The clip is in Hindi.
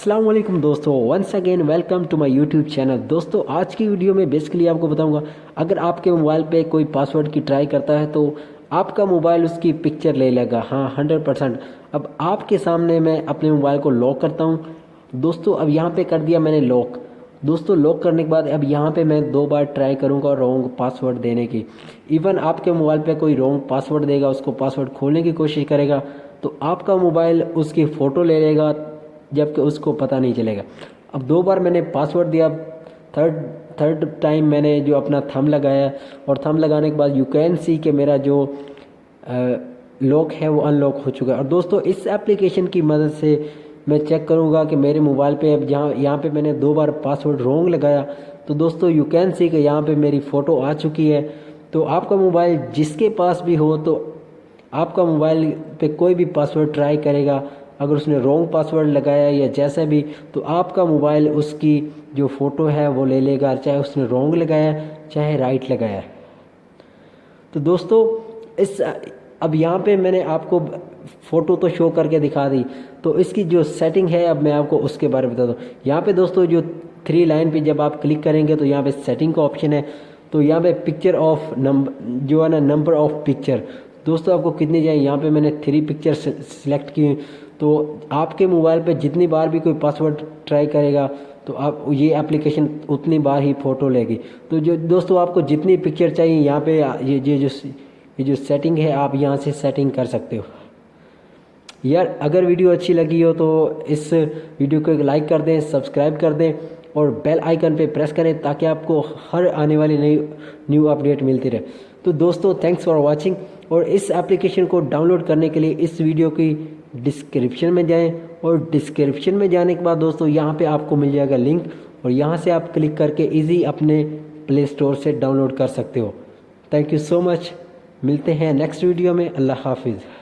अस्सलाम वालेकुम दोस्तों, once again welcome to my YouTube channel. दोस्तों आज की वीडियो में बेसिकली आपको बताऊंगा, अगर आपके मोबाइल पे कोई पासवर्ड की ट्राई करता है तो आपका मोबाइल उसकी पिक्चर ले लेगा। हाँ 100%। अब आपके सामने मैं अपने मोबाइल को लॉक करता हूँ। दोस्तों अब यहाँ पे कर दिया मैंने लॉक। दोस्तों लॉक करने के बाद अब यहाँ पे मैं 2 बार ट्राई करूँगा रॉन्ग पासवर्ड देने की। इवन आपके मोबाइल पे कोई रॉन्ग पासवर्ड देगा, उसको पासवर्ड खोलने की कोशिश करेगा तो आपका मोबाइल उसकी फ़ोटो ले लेगा, जबकि उसको पता नहीं चलेगा। अब 2 बार मैंने पासवर्ड दिया, थर्ड टाइम मैंने जो अपना थंब लगाया और थंब लगाने के बाद यू कैन सी कि मेरा जो लॉक है वो अनलॉक हो चुका है। और दोस्तों इस एप्लीकेशन की मदद से मैं चेक करूंगा कि मेरे मोबाइल पे अब यहाँ पे मैंने 2 बार पासवर्ड रॉन्ग लगाया तो दोस्तों यू कैन सी कि यहाँ पे मेरी फ़ोटो आ चुकी है। तो आपका मोबाइल जिसके पास भी हो, तो आपका मोबाइल पे कोई भी पासवर्ड ट्राई करेगा, अगर उसने रॉन्ग पासवर्ड लगाया या जैसा भी, तो आपका मोबाइल उसकी जो फ़ोटो है वो ले लेगा, चाहे उसने रॉन्ग लगाया चाहे राइट लगाया। तो दोस्तों इस अब यहाँ पे मैंने आपको फ़ोटो तो शो करके दिखा दी, तो इसकी जो सेटिंग है अब मैं आपको उसके बारे में बता दूँ। यहाँ पे दोस्तों जो 3 लाइन पे जब आप क्लिक करेंगे तो यहाँ पे सेटिंग का ऑप्शन है। तो यहाँ पे पिक्चर ऑफ नंबर जो है ना, नंबर ऑफ पिक्चर, दोस्तों आपको कितनी चाहिए, यहाँ पे मैंने 3 पिक्चर सेलेक्ट की। तो आपके मोबाइल पे जितनी बार भी कोई पासवर्ड ट्राई करेगा तो आप ये एप्लीकेशन उतनी बार ही फ़ोटो लेगी। तो जो दोस्तों आपको जितनी पिक्चर चाहिए यहाँ पे ये जो सेटिंग है आप यहाँ से सेटिंग कर सकते हो। यार अगर वीडियो अच्छी लगी हो तो इस वीडियो को एक लाइक कर दें, सब्सक्राइब कर दें और बेल आइकन पे प्रेस करें ताकि आपको हर आने वाली न्यू अपडेट मिलती रहे। तो दोस्तों थैंक्स फॉर वाचिंग, और इस एप्लीकेशन को डाउनलोड करने के लिए इस वीडियो की डिस्क्रिप्शन में जाएं, और डिस्क्रिप्शन में जाने के बाद दोस्तों यहाँ पे आपको मिल जाएगा लिंक, और यहाँ से आप क्लिक करके इजी अपने प्ले स्टोर से डाउनलोड कर सकते हो। थैंक यू सो मच, मिलते हैं नेक्स्ट वीडियो में। अल्लाह हाफिज़।